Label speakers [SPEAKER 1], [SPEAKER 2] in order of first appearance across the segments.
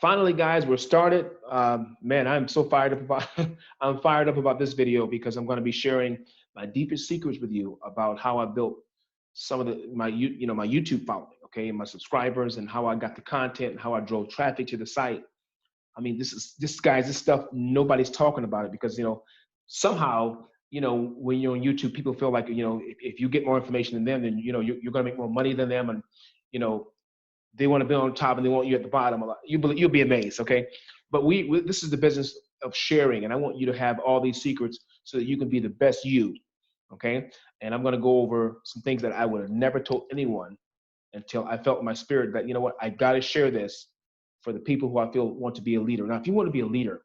[SPEAKER 1] Finally, guys, we're started. Man, I'm so fired up about I'm fired up about this video because I'm going to be sharing my deepest secrets with you about how I built some of my YouTube following, okay, and my subscribers, and how I got the content and how I drove traffic to the site. I mean, this stuff nobody's talking about it because somehow when you're on YouTube, people feel like if you get more information than them, then you're going to make more money than them, and you know they want to be on top and they want you at the bottom a lot. You'll be amazed, okay? But this is the business of sharing, and I want you to have all these secrets so that you can be the best you, okay? And I'm going to go over some things that I would have never told anyone until I felt in my spirit that, you know what, I got to share this for the people who I feel want to be a leader. Now, if you want to be a leader,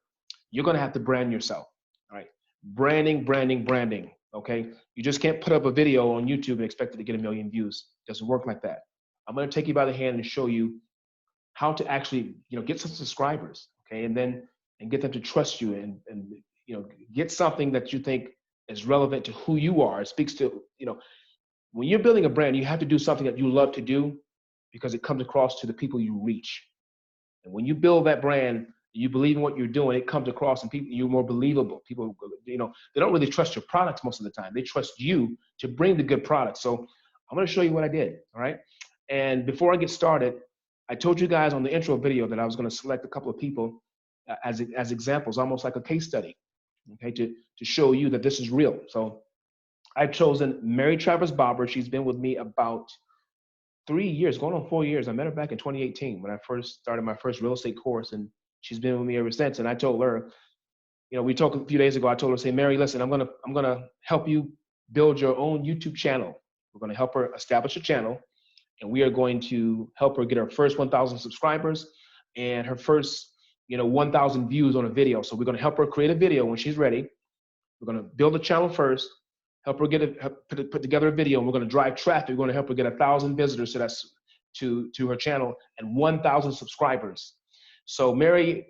[SPEAKER 1] you're going to have to brand yourself, all right? Branding, branding, branding, okay? You just can't put up a video on YouTube and expect it to get 1 million views. It doesn't work like that. I'm going to take you by the hand and show you how to actually, get some subscribers, okay, and get them to trust you, and get something that you think is relevant to who you are. It speaks to, when you're building a brand, you have to do something that you love to do because it comes across to the people you reach. And when you build that brand, you believe in what you're doing, it comes across, and you're more believable. People, they don't really trust your products most of the time. They trust you to bring the good product. So I'm going to show you what I did, all right? And before I get started, I told you guys on the intro video that I was going to select a couple of people as examples, almost like a case study, okay, to show you that this is real. So I've chosen Mary Travers Barber. She's been with me about 3 years, going on 4 years. I met her back in 2018 when I first started my first real estate course, and she's been with me ever since. And I told her, we talked a few days ago. I told her, say, Mary, listen, I'm gonna help you build your own YouTube channel. We're going to help her establish a channel. And we are going to help her get her first 1,000 subscribers and her first, 1,000 views on a video. So we're going to help her create a video when she's ready. We're going to build a channel first, help her put together a video, and we're going to drive traffic. We're going to help her get 1,000 visitors to her channel and 1,000 subscribers. So Mary,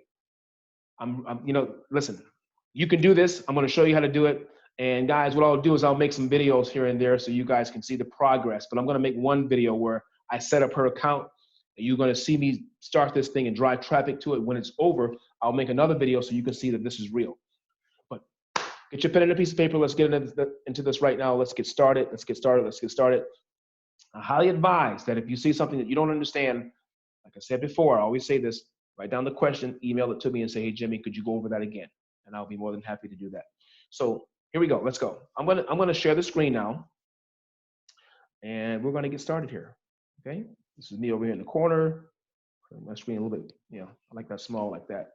[SPEAKER 1] listen, you can do this. I'm going to show you how to do it. And guys, what I'll do is I'll make some videos here and there so you guys can see the progress. But I'm going to make one video where I set up her account. And you're going to see me start this thing and drive traffic to it. When it's over, I'll make another video so you can see that this is real. But get your pen and a piece of paper. Let's get into this right now. Let's get started. I highly advise that if you see something that you don't understand, like I said before, I always say this, write down the question, email it to me and say, hey, Jimmy, could you go over that again? And I'll be more than happy to do that. So here we go. Let's go. I'm gonna share the screen now, and we're gonna get started here. Okay. This is me over here in the corner. Put my screen a little bit. I like that small like that.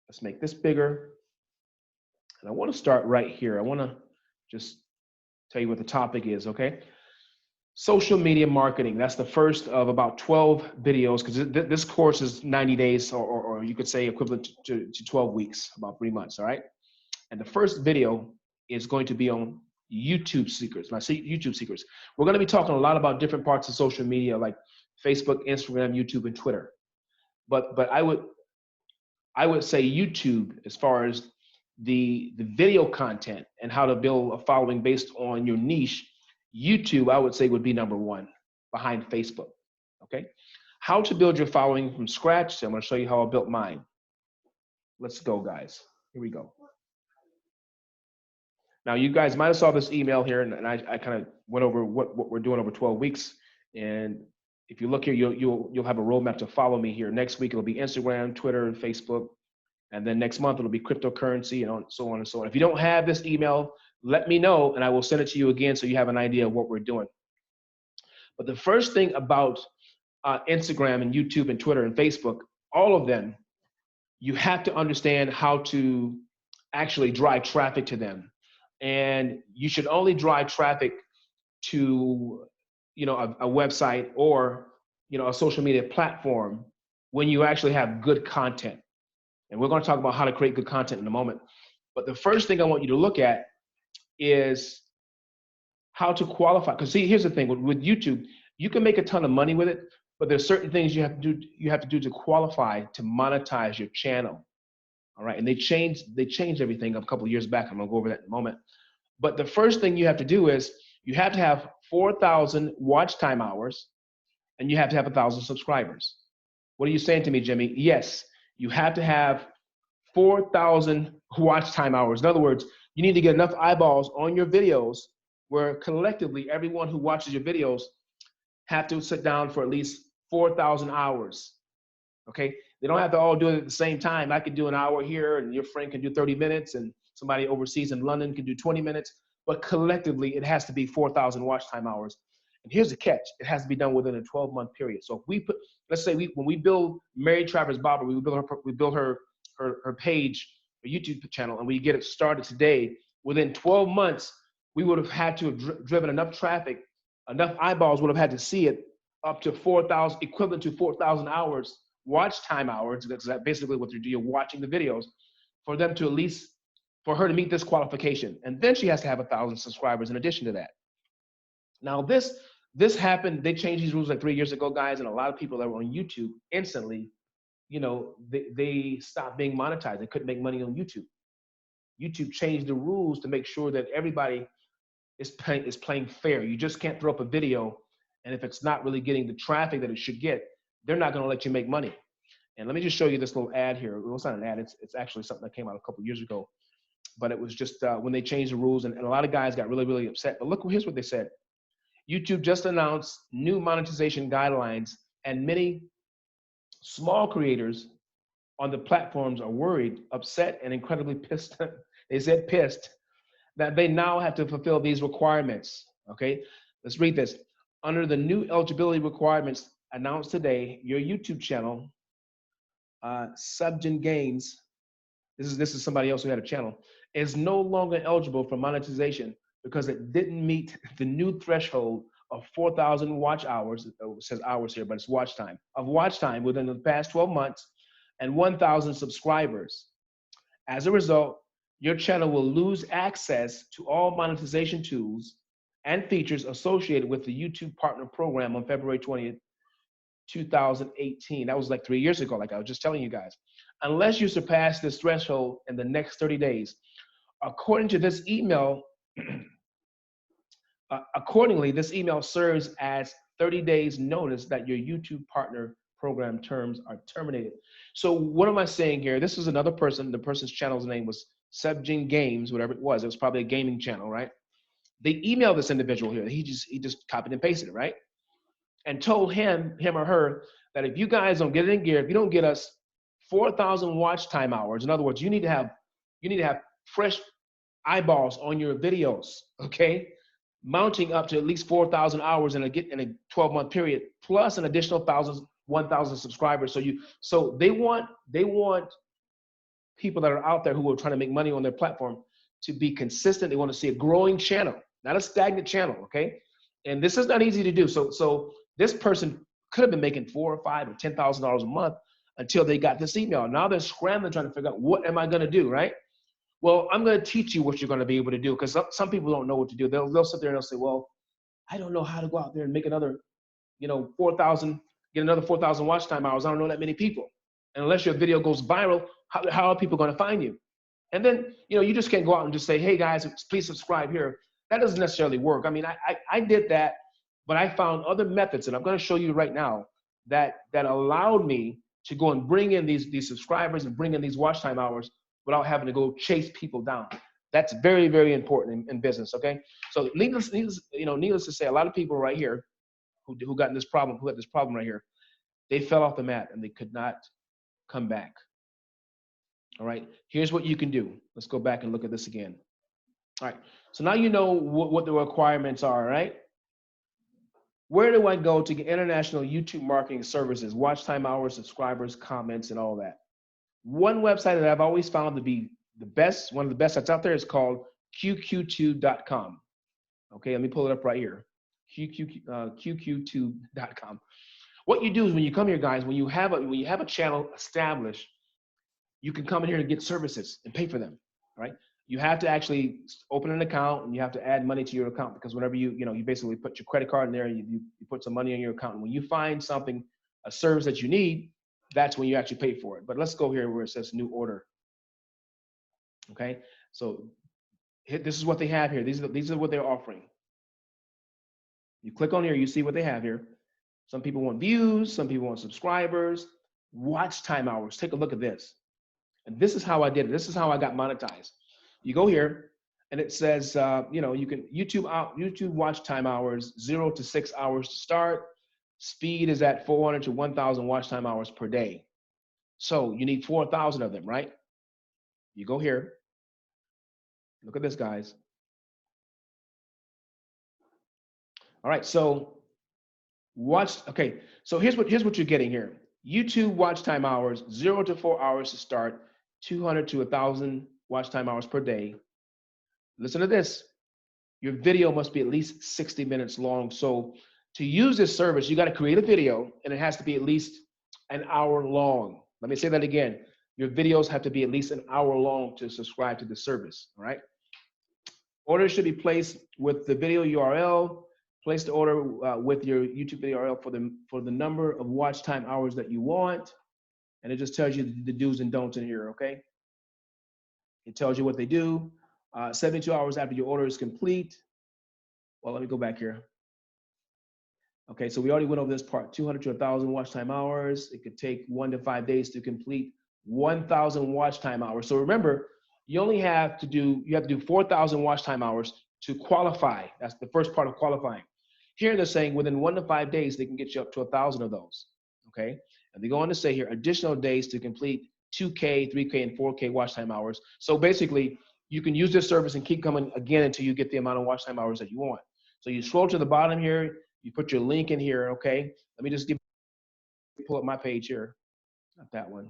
[SPEAKER 1] Let's make this bigger. And I want to start right here. I want to just tell you what the topic is. Okay. Social media marketing. That's the first of about 12 videos because this course is 90 days, or you could say equivalent to 12 weeks, about 3 months. All right. And the first video is going to be on YouTube secrets. When I say YouTube secrets, we're going to be talking a lot about different parts of social media like Facebook, Instagram, YouTube, and Twitter. But I would say YouTube, as far as the video content and how to build a following based on your niche, YouTube, I would say, would be number one behind Facebook. Okay. How to build your following from scratch. So I'm going to show you how I built mine. Let's go, guys. Here we go. Now, you guys might have saw this email here, and I kind of went over what we're doing over 12 weeks. And if you look here, you'll have a roadmap to follow me here. Next week, it'll be Instagram, Twitter, and Facebook. And then next month, it'll be cryptocurrency and so on and so on. If you don't have this email, let me know, and I will send it to you again so you have an idea of what we're doing. But the first thing about Instagram and YouTube and Twitter and Facebook, all of them, you have to understand how to actually drive traffic to them. And you should only drive traffic to, a website or, a social media platform when you actually have good content. And we're going to talk about how to create good content in a moment. But the first thing I want you to look at is how to qualify. Because see, here's the thing with YouTube, you can make a ton of money with it, but there's certain things you have to do to qualify to monetize your channel. All right, and they changed everything a couple of years back. I'm gonna go over that in a moment. But the first thing you have to do is you have to have 4,000 watch time hours, and you have to have 1,000 subscribers. What are you saying to me, Jimmy? Yes, You have to have 4,000 watch time hours. In other words, you need to get enough eyeballs on your videos where collectively everyone who watches your videos have to sit down for at least 4,000 hours. Okay, they don't have to all do it at the same time. I could do an hour here, and your friend can do 30 minutes, and somebody overseas in London can do 20 minutes. But collectively, it has to be 4,000 watch time hours. And here's the catch: it has to be done within a 12-month period. So if we put, let's say, when we build Mary Travers Barber, we build her page, her YouTube channel, and we get it started today. Within 12 months, we would have had to have driven enough traffic, enough eyeballs would have had to see it up to 4,000, equivalent to 4,000 hours, watch time hours. That's basically what you're watching the videos, for them to at least, for her to meet this qualification. And then she has to have 1,000 subscribers in addition to that. Now this happened, they changed these rules like 3 years ago, guys, and a lot of people that were on YouTube instantly, they stopped being monetized. They couldn't make money on YouTube. YouTube changed the rules to make sure that everybody is playing fair. You just can't throw up a video, and if it's not really getting the traffic that it should get, they're not going to let you make money. And let me just show you this little ad here. Well, it's not an ad. It's actually something that came out a couple of years ago. But it was just when they changed the rules, and a lot of guys got really, really upset. But look, here's what they said. YouTube just announced new monetization guidelines, and many small creators on the platforms are worried, upset, and incredibly pissed. They said pissed that they now have to fulfill these requirements. Okay, let's read this. Under the new eligibility requirements announced today, your YouTube channel, Subgen Games, this is somebody else who had a channel, is no longer eligible for monetization because it didn't meet the new threshold of 4,000 watch hours. It says hours here, but it's watch time within the past 12 months and 1,000 subscribers. As a result, your channel will lose access to all monetization tools and features associated with the YouTube Partner Program on February 20th, 2018. That was like 3 years ago, like I was just telling you guys. Unless you surpass this threshold in the next 30 days. According to this email, accordingly, this email serves as 30 days notice that your YouTube Partner Program terms are terminated. So what am I saying here? This is another person. The person's channel's name was Subgen Games, whatever it was. It was probably a gaming channel, right? They emailed this individual here. He just copied and pasted it, right? And told him or her that if you guys don't get it in gear, if you don't get us 4,000 watch time hours, in other words, you need to have fresh eyeballs on your videos, okay? Mounting up to at least 4,000 hours in a 12-month period, plus an additional 1,000 subscribers. So they want people that are out there who are trying to make money on their platform to be consistent. They want to see a growing channel, not a stagnant channel, okay? And this is not easy to do. So this person could have been making $4,000 or $5,000 or $10,000 a month until they got this email. Now they're scrambling trying to figure out, what am I going to do, right? Well, I'm going to teach you what you're going to be able to do, because some people don't know what to do. They'll sit there and they'll say, well, I don't know how to go out there and make another, 4,000, get another 4,000 watch time hours. I don't know that many people. And unless your video goes viral, how are people going to find you? And then, you just can't go out and just say, hey guys, please subscribe here. That doesn't necessarily work. I mean, I did that, but I found other methods, and I'm going to show you right now that allowed me to go and bring in these subscribers and bring in these watch time hours without having to go chase people down. That's very, very important in business. Okay. So needless to say, a lot of people right here who got this problem right here, they fell off the mat and they could not come back. All right. Here's what you can do. Let's go back and look at this again. All right. So now you know what the requirements are, right? Where do I go to get international YouTube marketing services, watch time hours, subscribers, comments, and all that? One website that I've always found to be the best, one of the best that's out there, is called qqtube.com. Okay, let me pull it up right here. qqtube.com. What you do is when you come here, guys, when you have a channel established, you can come in here and get services and pay for them, right? You have to actually open an account, and you have to add money to your account, because whenever you basically put your credit card in there, and you put some money in your account. And when you find something, a service that you need, that's when you actually pay for it. But let's go here where it says new order. Okay, so this is what they have here. These are what they're offering. You click on here, you see what they have here. Some people want views, some people want subscribers, watch time hours. Take a look at this. And this is how I did it. This is how I got monetized. You go here and it says, you know, you can YouTube watch time hours, 0 to 6 hours to start. Speed is at 400 to 1,000 watch time hours per day. So you need 4,000 of them, right? You go here. Look at this, guys. All right, so okay, so here's what you're getting here. YouTube watch time hours, 0 to 4 hours to start, 200 to 1,000 watch time hours per day. Listen to this. Your video must be at least 60 minutes long. So to use this service, you got to create a video and it has to be at least an hour long. Let me say that again. Your videos have to be at least an hour long to subscribe to the service, all right? Orders should be placed with the video URL. Place the order with your YouTube video URL for the number of watch time hours that you want. And it just tells you the do's and don'ts in here, okay? It tells you what they do. 72 hours after your order is complete. Well, let me go back here. Okay, so we already went over this part. 200 to 1,000 watch time hours. It could take 1 to 5 days to complete 1,000 watch time hours. So remember, you have to do 4,000 watch time hours to qualify. That's the first part of qualifying. Here they're saying within 1 to 5 days, they can get you up to 1,000 of those, okay? And they go on to say here, additional days to complete 2K, 3K, and 4K watch time hours. So basically, you can use this service and keep coming again until you get the amount of watch time hours that you want. So you scroll to the bottom here, you put your link in here, okay? Let me just pull up my page here, not that one.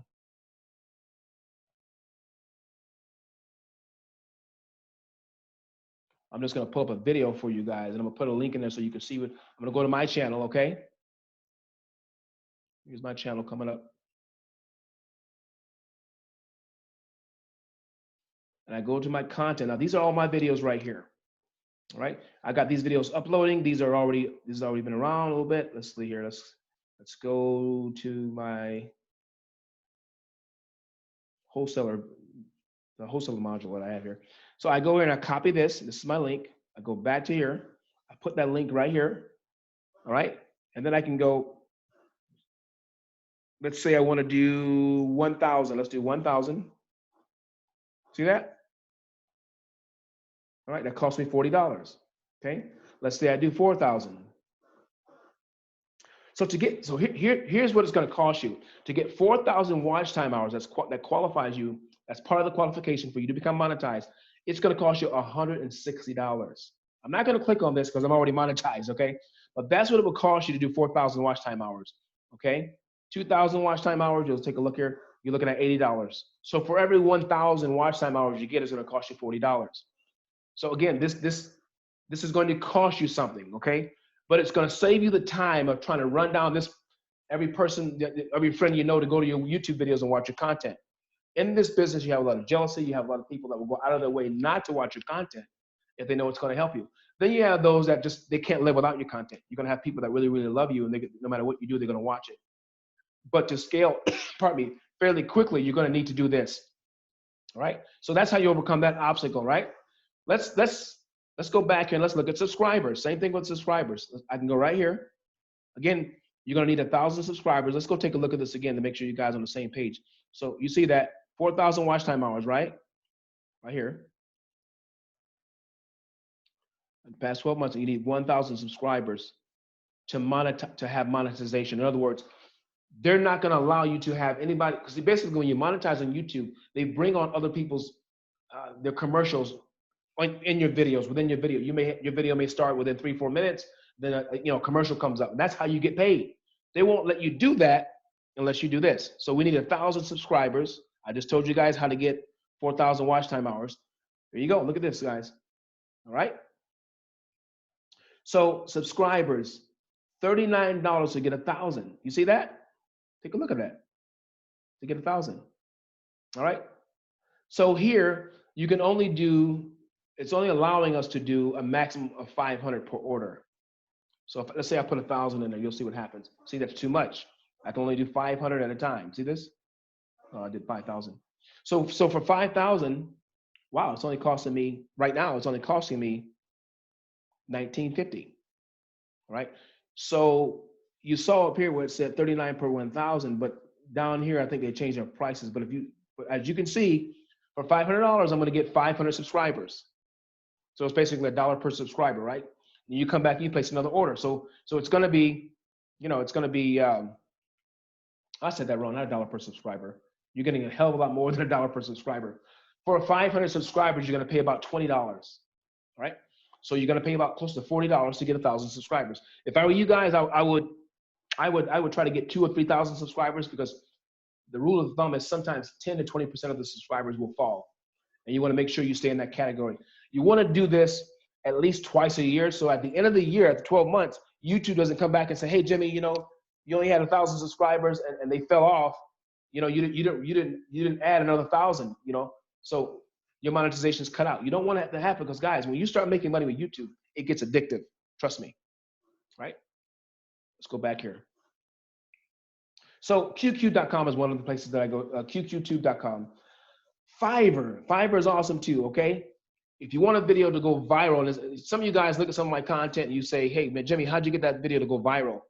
[SPEAKER 1] I'm just gonna pull up a video for you guys and I'm gonna put a link in there so you can see what, I'm gonna go to my channel, okay? Here's my channel coming up. And I go to my content. Now these are all my videos right here, all right? I got these videos uploading. This has already been around a little bit. Let's see here, let's go to my wholesaler, the wholesaler module that I have here. So I go here and I copy this. This is my link. I go back to here. I put that link right here. All right. And then I can go, let's say I want to do 1,000. Let's do 1,000. See that? All right. That cost me $40. Okay. Let's say I do 4,000. So here's what it's going to cost you to get 4,000 watch time hours. That qualifies you. That's part of the qualification for you to become monetized. It's going to cost you $160. I'm not going to click on this because I'm already monetized, okay? But that's what it will cost you to do 4,000 watch time hours, okay? 2,000 watch time hours, you'll take a look here. You're looking at $80. So for every 1,000 watch time hours you get, it's going to cost you $40. So again, this is going to cost you something, okay? But it's going to save you the time of trying to run down every friend you know to go to your YouTube videos and watch your content. In this business, you have a lot of jealousy. You have a lot of people that will go out of their way not to watch your content if they know it's going to help you. Then you have those that they can't live without your content. You're going to have people that really, really love you, and no matter what you do, they're going to watch it. But to scale, pardon me, fairly quickly, you're going to need to do this. All right. So that's how you overcome that obstacle, right? Let's go back here and let's look at subscribers. Same thing with subscribers. I can go right here. Again, you're going to need 1,000 subscribers. Let's go take a look at this again to make sure you guys are on the same page. So you see that 4,000 watch time hours, right? Right here. In the past 12 months, you need 1,000 subscribers to have monetization. In other words, they're not going to allow you to have anybody, because basically when you monetize on YouTube, they bring on other people's their commercials in your videos, within your video. Your video may start within 3-4 minutes, then a commercial comes up, and that's how you get paid. They won't let you do that unless you do this. So we need 1,000 subscribers. I just told you guys how to get 4,000 watch time hours. There you go. Look at this, guys. All right. So subscribers, $39 to get 1,000. You see that? Take a look at that. To get 1,000. All right. So here you can only do. It's only allowing us to do a maximum of 500 per order. So let's say I put 1,000 in there, you'll see what happens. See, that's too much. I can only do 500 at a time. See this? Oh, I did 5,000. So for 5,000, wow, it's only costing me, right now, it's only costing me $19.50, right? So you saw up here where it said 39 per 1,000, but down here, I think they changed their prices. But as you can see, for $500, I'm going to get 500 subscribers. So it's basically $1 per subscriber, right? And you come back and you place another order. So it's going to be, it's going to be, I said that wrong, not $1 per subscriber. You're getting a hell of a lot more than $1 per subscriber. For 500 subscribers, you're going to pay about $20, right? So you're going to pay about close to $40 to get 1,000 subscribers. If I were you guys, I would try to get 2,000 or 3,000 subscribers, because the rule of thumb is sometimes 10 to 20% of the subscribers will fall. And you want to make sure you stay in that category. You want to do this at least twice a year. So at the end of the year, at the 12 months, YouTube doesn't come back and say, hey, Jimmy, you only had 1,000 subscribers and they fell off. You didn't add another 1,000, so your monetization is cut out. You don't want that to happen, because guys, when you start making money with YouTube, it gets addictive. Trust me, right? Let's go back here. So QQ.com is one of the places that I go, QQtube.com. Fiverr is awesome too, okay? If you want a video to go viral, and some of you guys look at some of my content and you say, hey, man, Jimmy, how'd you get that video to go viral?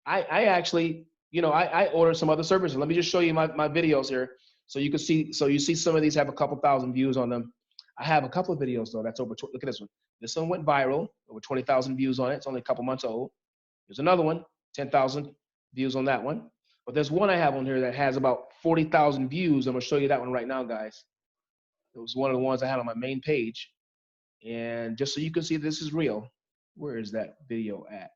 [SPEAKER 1] I actually, I ordered some other services. Let me just show you my videos here so you can see. So you see some of these have a couple thousand views on them. I have a couple of videos though that's over, look at this one. This one went viral, over 20,000 views on it. It's only a couple months old. There's another one, 10,000 views on that one. But there's one I have on here that has about 40,000 views. I'm gonna show you that one right now, guys. It was one of the ones I had on my main page. And just so you can see this is real, where is that video at?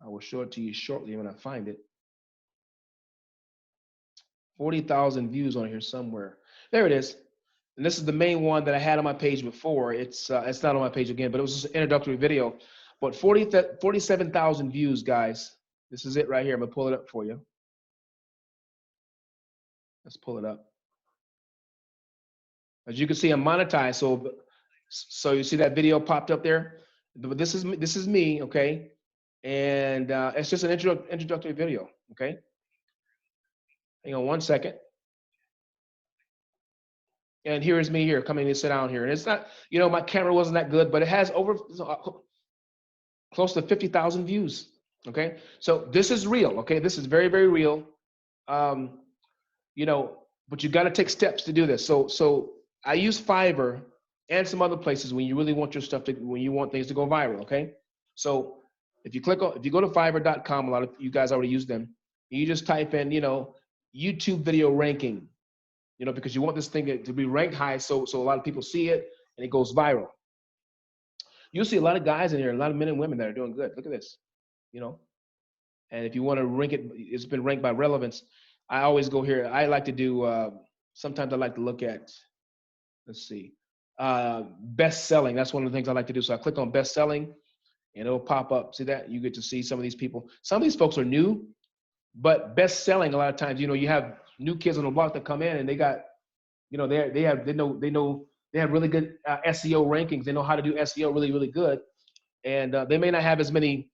[SPEAKER 1] I will show it to you shortly when I find it. 40,000 views on here somewhere. There it is. And this is the main one that I had on my page before. It's not on my page again, but it was just an introductory video. But 47,000 views, guys. This is it right here. I'm gonna pull it up for you. Let's pull it up. As you can see, I'm monetized. So you see that video popped up there. But this is me, okay? And it's just an introductory video, okay? Hang on one second. And here is me here coming to sit down here. And it's not, my camera wasn't that good, but it has over close to 50,000 views, okay? So this is real, okay? This is very, very real. But you got to take steps to do this. So I use Fiverr and some other places when you really want your stuff when you want things to go viral, okay? So if you go to Fiverr.com, a lot of you guys already use them. You just type in, YouTube video ranking, because you want this thing to be ranked high, so a lot of people see it and it goes viral. You'll see a lot of guys in here, a lot of men and women that are doing good. Look at this, And if you want to rank it, it's been ranked by relevance. I always go here. I like to do. Sometimes I like to look at. Let's see, best selling. That's one of the things I like to do. So I click on best selling, and it'll pop up. See that? You get to see some of these people. Some of these folks are new, but best selling. A lot of times, you have new kids on the block that come in and they got, they have really good SEO rankings. They know how to do SEO really, really good. And they may not have as many,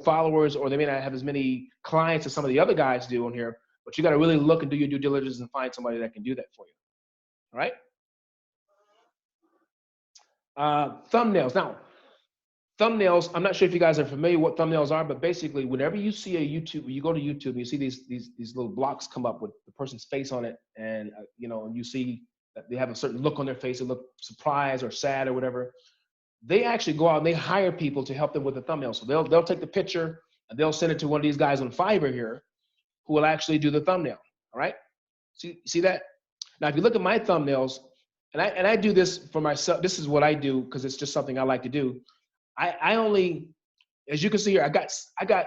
[SPEAKER 1] followers, or they may not have as many clients as some of the other guys do on here, but you got to really look and do your due diligence and find somebody that can do that for you. All right. Thumbnails. Now, thumbnails, I'm not sure if you guys are familiar what thumbnails are, but basically whenever you see you go to YouTube, you see these little blocks come up with the person's face on it, and and you see that they have a certain look on their face. They look surprised or sad or whatever. They actually go out and they hire people to help them with the thumbnail. So they'll take the picture and they'll send it to one of these guys on Fiverr here, who will actually do the thumbnail. All right. See that? Now, if you look at my thumbnails, and I do this for myself, this is what I do because it's just something I like to do. I only, as you can see here, I got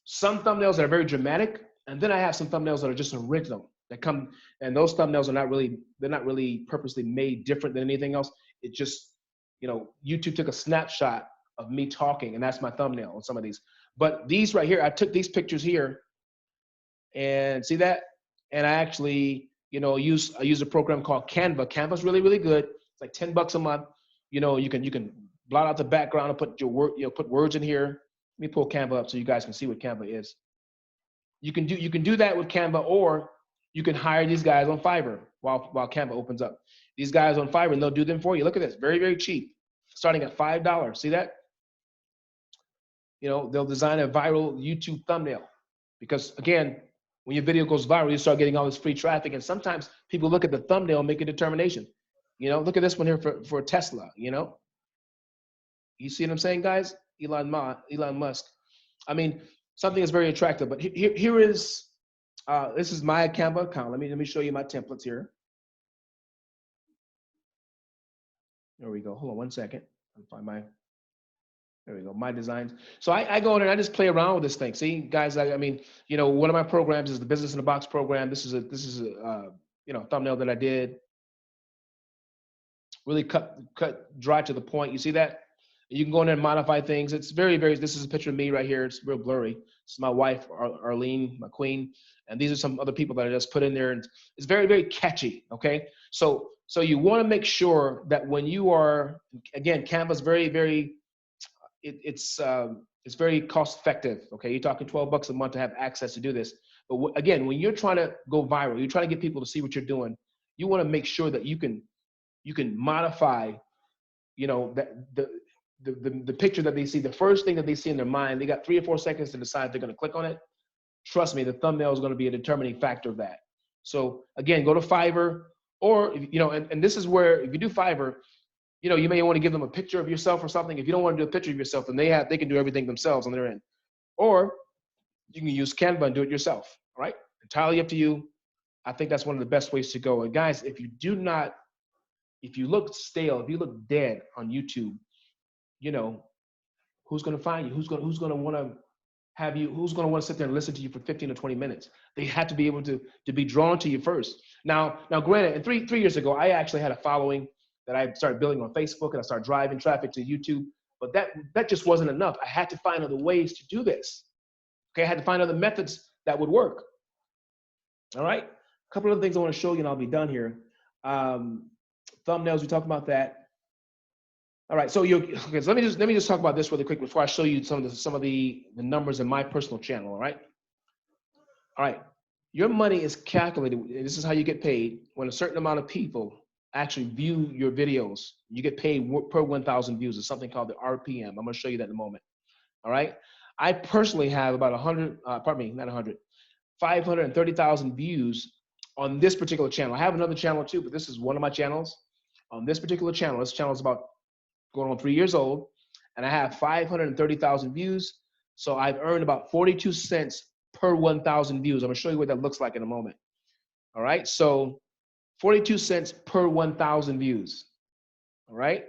[SPEAKER 1] some thumbnails that are very dramatic, and then I have some thumbnails that are just original that come, and those thumbnails are they're not really purposely made different than anything else. It just, YouTube took a snapshot of me talking, and that's my thumbnail on some of these. But these right here, I took these pictures here, and see that? And I actually, I use a program called Canva. Canva's really, really good. It's like $10 a month. You can blot out the background and put your word, put words in here. Let me pull Canva up so you guys can see what Canva is. You can do that with Canva, or you can hire these guys on Fiverr while Canva opens up. These guys on Fiverr, and they'll do them for you. Look at this, very, very cheap, starting at $5. See that? They'll design a viral YouTube thumbnail, because again, When your video goes viral, you start getting all this free traffic. And sometimes people look at the thumbnail and make a determination. Look at this one here for Tesla, You see what I'm saying, guys? Elon Musk. I mean, something is very attractive. But here is, this is my Canva account. Let me show you my templates here. There we go. Hold on one second. I'll find there we go, my designs. So I go in and I just play around with this thing. See, guys, I mean, one of my programs is the Business in a Box program. This is a thumbnail that I did. Really cut dry to the point. You see that? You can go in there and modify things. It's very, this is a picture of me right here. It's real blurry. It's my wife, Arlene, my queen. And these are some other people that I just put in there. And it's very, very catchy, okay? So you want to make sure that when you are, again, Canva's very, very, it's very cost effective, okay? You're talking $12 a month to have access to do this. But again, when you're trying to go viral, you're trying to get people to see what you're doing, you want to make sure that you can modify, the picture that they see, the first thing that they see in their mind. They got 3 or 4 seconds to decide if they're going to click on it. Trust me, the thumbnail is going to be a determining factor of that. So again, go to Fiverr, or and this is where, if you do Fiverr, you may want to give them a picture of yourself or something. If you don't want to do a picture of yourself, then they can do everything themselves on their end. Or you can use Canva and do it yourself. All right, entirely up to you. I think that's one of the best ways to go. And guys, if you look stale, if you look dead on YouTube, who's going to find you? Who's going to want to have you? Who's going to want to sit there and listen to you for 15 or 20 minutes? They have to be able to be drawn to you first. Now, granted, and three years ago, I actually had a following that I started building on Facebook, and I started driving traffic to YouTube. But that just wasn't enough. I had to find other ways to do this. Okay, I had to find other methods that would work. All right, a couple of things I want to show you, and I'll be done here. Thumbnails, we talked about that. All right, so okay, so let me just talk about this really quick before I show you some of the numbers in my personal channel. All right, your money is calculated. This is how you get paid when a certain amount of people actually view your videos. You get paid per 1,000 views. It's something called the RPM. I'm going to show you that in a moment. All right, I personally have about 530,000 views on this particular channel. I have another channel too, but this is one of my channels. On this particular channel, this channel is about going on 3 years old, and I have 530,000 views. So I've earned about 42 cents per 1,000 views. I'm gonna show you what that looks like in a moment. All right, so 42 cents per 1,000 views. All right,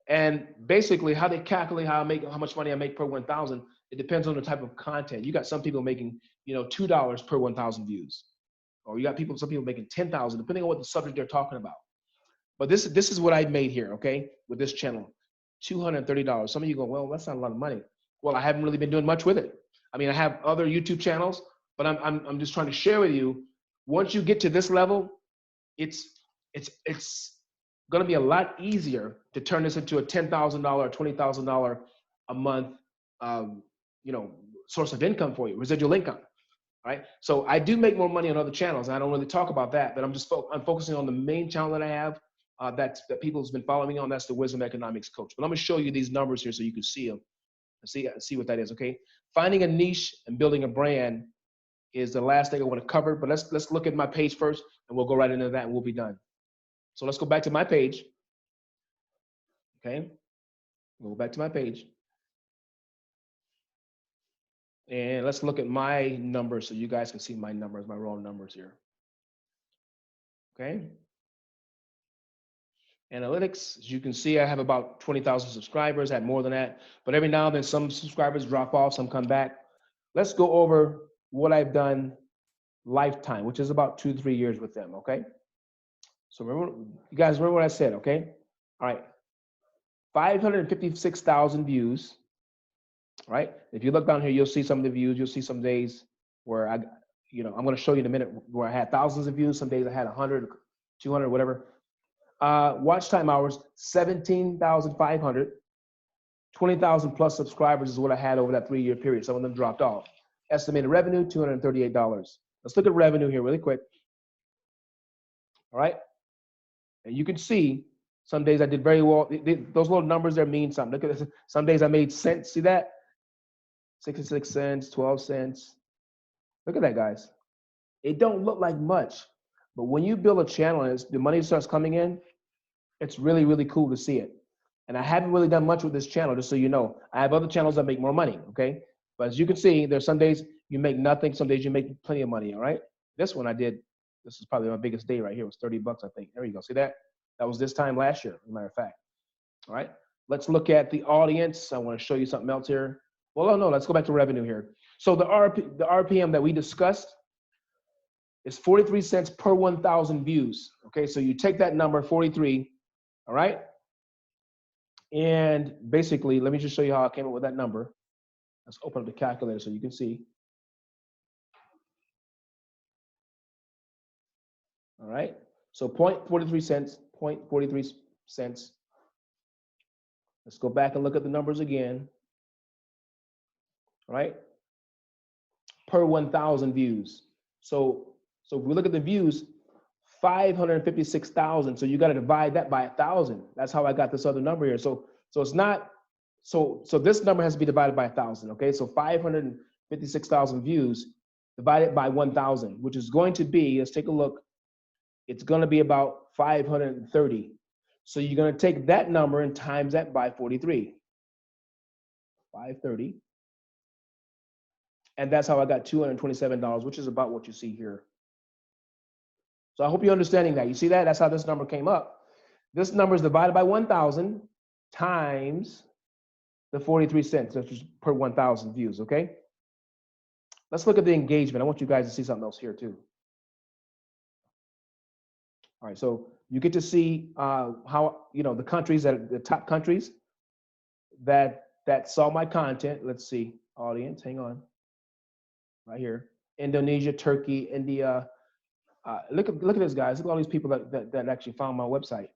[SPEAKER 1] and basically how they calculate how much money I make per 1,000, it depends on the type of content. You got some people making $2 per 1,000 views, or you got some people making 10,000, depending on what the subject they're talking about. But this is what I made here, okay, with this channel, $230. Some of you go, well, that's not a lot of money. Well, I haven't really been doing much with it. I mean, I have other YouTube channels, but I'm just trying to share with you. Once you get to this level, it's going to be a lot easier to turn this into a $10,000 or $20,000 a month, source of income for you, residual income. Right? So I do make more money on other channels, and I don't really talk about that, but I'm focusing on the main channel that I have. That people's been following me on. That's the Wisdom Economics Coach. But I'm going to show you these numbers here so you can see them and see what that is. Okay, finding a niche and building a brand is the last thing I want to cover. But let's look at my page first, and we'll go right into that, and we'll be done. So let's go back to my page. Okay, we'll go back to my page, and let's look at my numbers so you guys can see my numbers, my raw numbers here. Okay. Analytics, as you can see, I have about 20,000 subscribers. I had more than that, but every now and then some subscribers drop off, some come back. Let's go over what I've done lifetime, which is about 2 to 3 years with them. Okay, so you guys remember what I said? Okay, all right, 556,000 views. All right, if you look down here, you'll see some of the views. You'll see some days where I'm going to show you in a minute where I had thousands of views. Some days I had 100, 200, whatever. Watch time hours, 17,500. 20,000 plus subscribers is what I had over that 3-year period. Some of them dropped off. Estimated revenue, $238. Let's look at revenue here really quick. All right. And you can see some days I did very well. Those little numbers there mean something. Look at this. Some days I made cents. See that? 66 cents, 12 cents. Look at that, guys. It don't look like much, but when you build a channel and the money starts coming in, it's really, really cool to see it. And I haven't really done much with this channel, just so you know. I have other channels that make more money, okay? But as you can see, there's some days you make nothing, some days you make plenty of money, all right? This one I did, this is probably my biggest day right here. It was 30 bucks, I think. There you go. See that? That was this time last year, as a matter of fact. All right. Let's look at the audience. I want to show you something else here. Well, oh no, let's go back to revenue here. So the RPM that we discussed is 43 cents per 1,000 views. Okay, so you take that number, 43, all right? And basically, let me just show you how I came up with that number. Let's open up the calculator so you can see. All right, so 0.43 cents, 0.43 cents. Let's go back and look at the numbers again. All right, per 1,000 views. So if we look at the views, 556,000. So you got to divide that by 1,000. That's how I got this other number here. So it's not, so this number has to be divided by 1,000. Okay, so 556,000 views divided by 1,000, which is going to be, let's take a look. It's going to be about 530. So you're going to take that number and times that by 43. 530. And that's how I got $227, which is about what you see here. So I hope you're understanding that. You see that? That's how this number came up. This number is divided by 1,000 times the 43 cents, which is per 1,000 views, okay? Let's look at the engagement. I want you guys to see something else here too. All right, so you get to see how, the countries, the top countries that saw my content. Let's see, audience, hang on. Right here, Indonesia, Turkey, India. Look at this, guys. Look at all these people that actually found my website,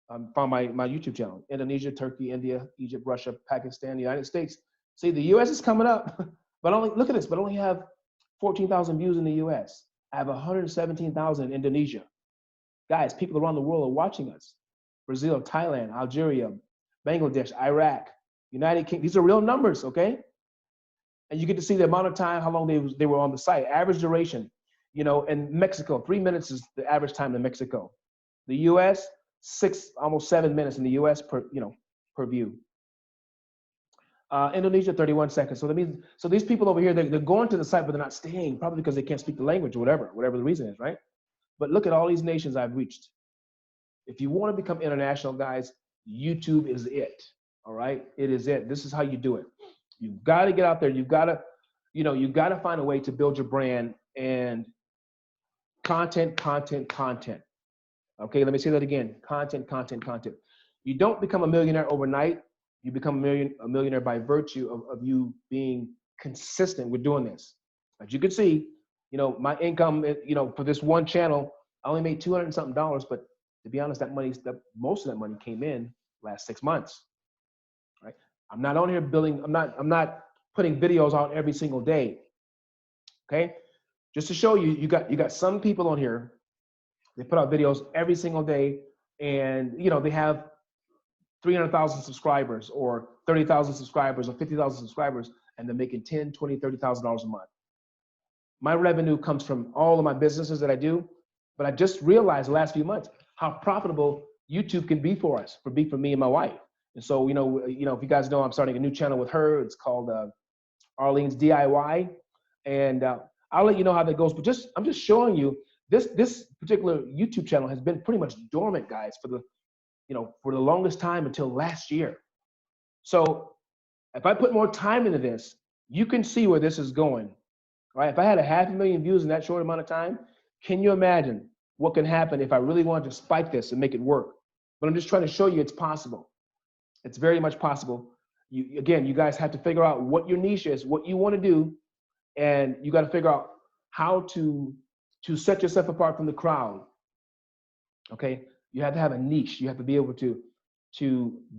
[SPEAKER 1] found my YouTube channel. Indonesia, Turkey, India, Egypt, Russia, Pakistan, the United States. See, the U.S. is coming up, but look at this. But only have 14,000 views in the U.S. I have 117,000 in Indonesia. Guys, people around the world are watching us. Brazil, Thailand, Algeria, Bangladesh, Iraq, United Kingdom. These are real numbers, okay? And you get to see the amount of time, how long they were on the site. Average duration, in Mexico, 3 minutes is the average time in Mexico. The U.S., almost 7 minutes in the U.S. per view. Indonesia, 31 seconds. So that means, so these people over here, they're going to the site, but they're not staying, probably because they can't speak the language or whatever the reason is, right? But look at all these nations I've reached. If you want to become international, guys, YouTube is it. All right, it is it. This is how you do it. You've got to get out there. You've got to, you've got to find a way to build your brand and content. Okay, let me say that again. Content. You don't become a millionaire overnight. You become a millionaire by virtue of you being consistent with doing this. As you can see, my income, for this one channel, I only made $200 and something, but to be honest, most of that money came in last 6 months. Right? I'm not on here building. I'm not putting videos out every single day. Okay, just to show you, you got some people on here. They put out videos every single day, and they have 300,000 subscribers, or 30,000 subscribers, or 50,000 subscribers, and they're making $10,000, $20,000, $30,000 a month. My revenue comes from all of my businesses that I do, but I just realized the last few months how profitable YouTube can be for us, for me and my wife. And so, if you guys know, I'm starting a new channel with her. It's called Arlene's DIY, and I'll let you know how that goes. But I'm just showing you this particular YouTube channel has been pretty much dormant, guys, for the longest time until last year. So if I put more time into this, you can see where this is going. Right? If I had 500,000 views in that short amount of time, can you imagine what can happen if I really wanted to spike this and make it work? But I'm just trying to show you it's possible. It's very much possible. You guys have to figure out what your niche is, what you want to do, and you got to figure out how to set yourself apart from the crowd. Okay, you have to have a niche. You have to be able to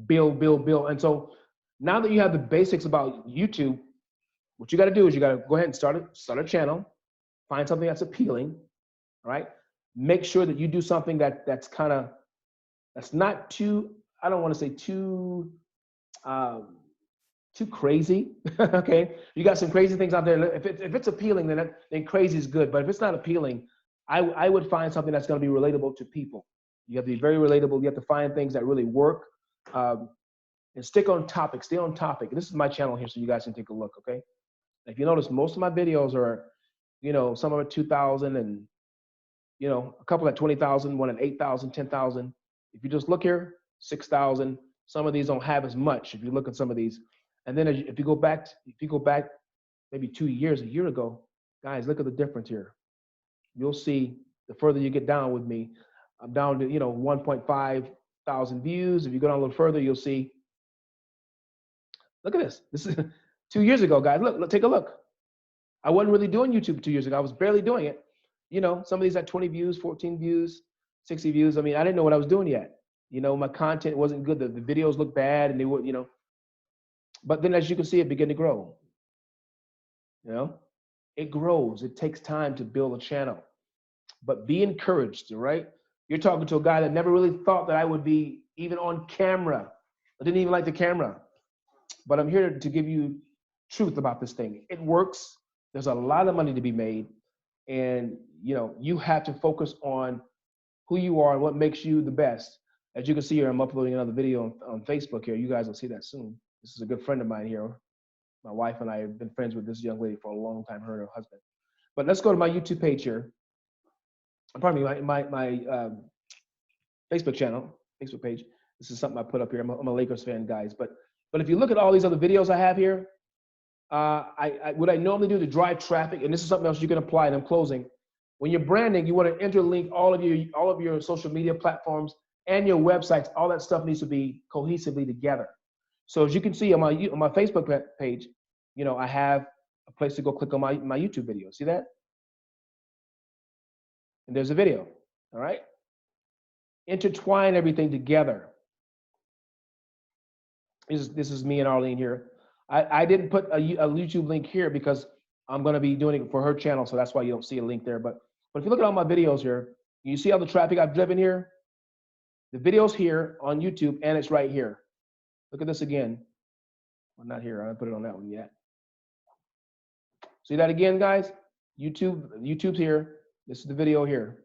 [SPEAKER 1] build. And so now that you have the basics about YouTube, what you got to do is you got to go ahead and start a channel, find something that's appealing, right? Make sure that you do something that's not too, I don't want to say too too crazy. Okay, you got some crazy things out there. If it's appealing, then crazy is good. But if it's not appealing, I would find something that's going to be relatable to people. You have to be very relatable. You have to find things that really work, um, and stick on topic. Stay on topic. This is my channel here, so you guys can take a look. Okay. If you notice, most of my videos are, some are 2,000 and a couple at 20,000, one at 8,000, 10,000. If you just look here, 6,000. Some of these don't have as much. If you look at some of these, and then if you go back maybe 2 years, a year ago, guys, look at the difference here. You'll see the further you get down with me, I'm down to 1.5 thousand views. If you go down a little further, you'll see. Look at this. This is 2 years ago, guys. Look, take a look. I wasn't really doing YouTube 2 years ago. I was barely doing it. Some of these had 20 views, 14 views, 60 views. I mean, I didn't know what I was doing yet. My content wasn't good. The videos looked bad, and they would, But then, as you can see, it began to grow. It grows. It takes time to build a channel. But be encouraged, all right? You're talking to a guy that never really thought that I would be even on camera. I didn't even like the camera. But I'm here to give you truth about this thing. It works. There's a lot of money to be made. And, you have to focus on who you are and what makes you the best. As you can see here, I'm uploading another video on Facebook here. You guys will see that soon. This is a good friend of mine here. My wife and I have been friends with this young lady for a long time, her and her husband. But let's go to my YouTube page here. Pardon me, my Facebook channel, Facebook page. This is something I put up here. I'm a Lakers fan, guys. But if you look at all these other videos I have here, what I normally do to drive traffic, and this is something else you can apply, and I'm closing. When you're branding, you want to interlink all of your social media platforms and your websites. All that stuff needs to be cohesively together. So as you can see on my Facebook page, I have a place to go click on my YouTube video. See that? And there's a video. All right. Intertwine everything together. This is me and Arlene here. I didn't put a YouTube link here because I'm going to be doing it for her channel, so that's why you don't see a link there. But if you look at all my videos here, you see all the traffic I've driven here? The video's here on YouTube, and it's right here. Look at this again. Well, not here. I haven't put it on that one yet. See that again, guys? YouTube's here. This is the video here.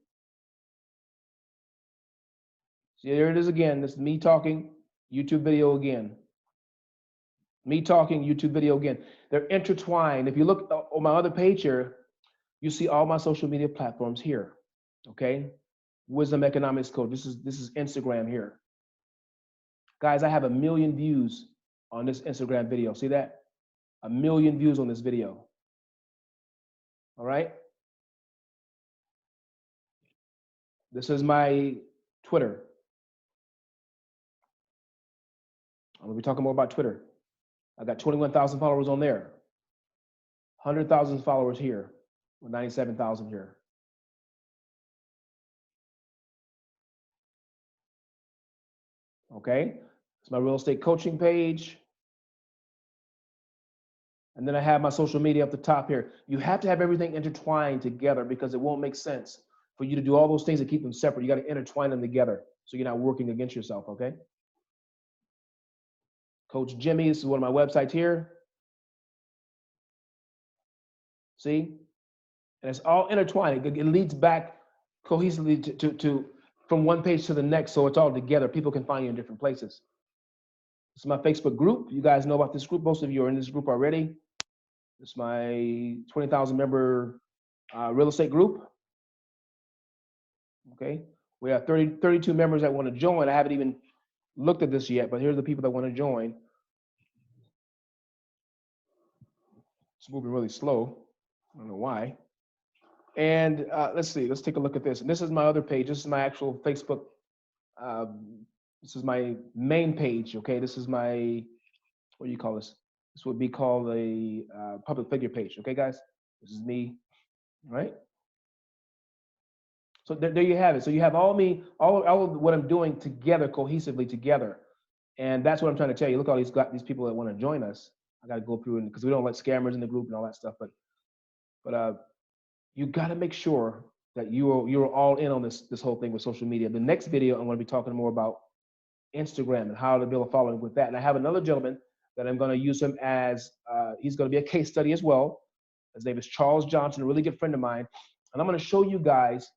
[SPEAKER 1] See, there it is again. This is me talking, YouTube video again. Me talking, YouTube video again. They're intertwined. If you look on my other page here, you see all my social media platforms here. Okay? Wisdom Economics Code. This is Instagram here. Guys, I have 1 million views on this Instagram video. See that? 1 million views on this video. All right? This is my Twitter. I'm going to be talking more about Twitter. I got 21,000 followers on there. 100,000 followers here. 97,000 here. Okay? It's my real estate coaching page. And then I have my social media up the top here. You have to have everything intertwined together because it won't make sense for you to do all those things and keep them separate. You got to intertwine them together so you're not working against yourself, okay? Coach Jimmy, this is one of my websites here. See? And it's all intertwined. It leads back cohesively to from one page to the next, so it's all together. People can find you in different places. This is my Facebook group. You guys know about this group. Most of you are in this group already. This is my 20,000 member real estate group. Okay. We have 32 members that want to join. I haven't even looked at this yet, but here's the people that want to join. It's moving really slow. I don't know why. And let's see. Let's take a look at this. And this is my other page. This is my actual Facebook. This is my main page. Okay. This is my, what do you call this? This would be called a public figure page. Okay, guys. This is me. All right. So there you have it. So you have all of what I'm doing together, cohesively together. And that's what I'm trying to tell you. Look at all these people that want to join us. I got to go through because we don't let scammers in the group and all that stuff. But you got to make sure that you're all in on this whole thing with social media. The next video, I'm going to be talking more about Instagram and how to build a following with that. And I have another gentleman that I'm going to use him as, he's going to be a case study as well. His name is Charles Johnson, a really good friend of mine. And I'm going to show you guys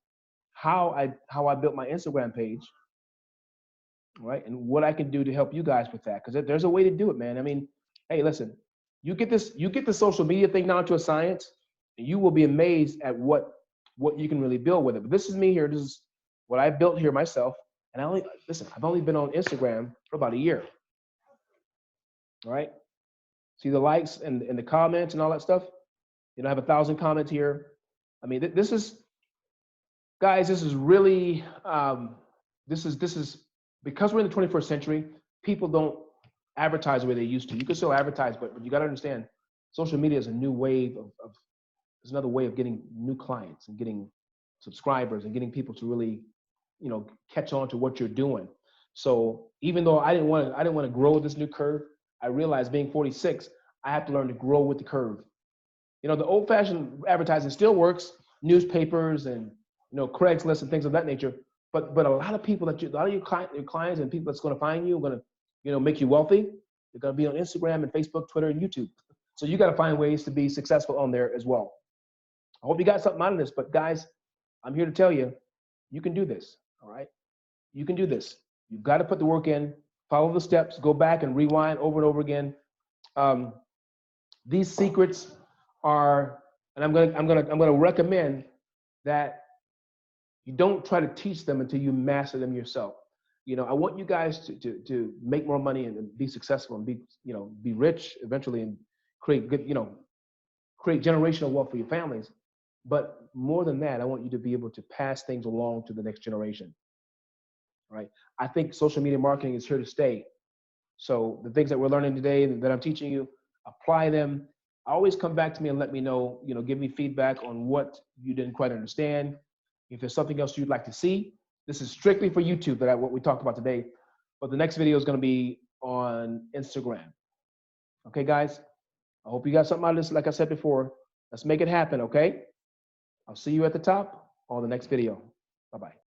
[SPEAKER 1] how I built my Instagram page, right? And what I can do to help you guys with that. Because there's a way to do it, man. I mean, hey, listen, you get the social media thing down to a science, and you will be amazed at what you can really build with it. But this is me here. This is what I built here myself. And I've only been on Instagram for about a year. All right. See the likes and the comments and all that stuff. You know, I have 1,000 comments here. I mean, this is, guys, this is really, this is because we're in the 21st century. People don't advertise the way they used to. You can still advertise, but you got to understand, social media is a new wave of it's another way of getting new clients and getting subscribers and getting people to really, you know, catch on to what you're doing. So even though I didn't want to grow this new curve, I realized being 46, I have to learn to grow with the curve. You know, the old-fashioned advertising still works, newspapers and, you know, Craigslist and things of that nature. But a lot of people a lot of your clients and people that's going to find you are going to, you know, make you wealthy. They're going to be on Instagram and Facebook, Twitter, and YouTube. So you got to find ways to be successful on there as well. I hope you got something out of this. But guys, I'm here to tell you, you can do this. All right, you can do this. You've got to put the work in. Follow the steps. Go back and rewind over and over again. These secrets are, and I'm gonna recommend that you don't try to teach them until you master them yourself. You know, I want you guys to make more money and be successful and be rich eventually and create good, you know, create generational wealth for your families. But more than that, I want you to be able to pass things along to the next generation. Right? I think social media marketing is here to stay. So the things that we're learning today and that I'm teaching you, apply them. Always come back to me and let me know, you know, give me feedback on what you didn't quite understand. If there's something else you'd like to see, this is strictly for YouTube, what we talked about today. But the next video is going to be on Instagram. Okay, guys? I hope you got something out of this. Like I said before, let's make it happen, okay? I'll see you at the top on the next video. Bye-bye.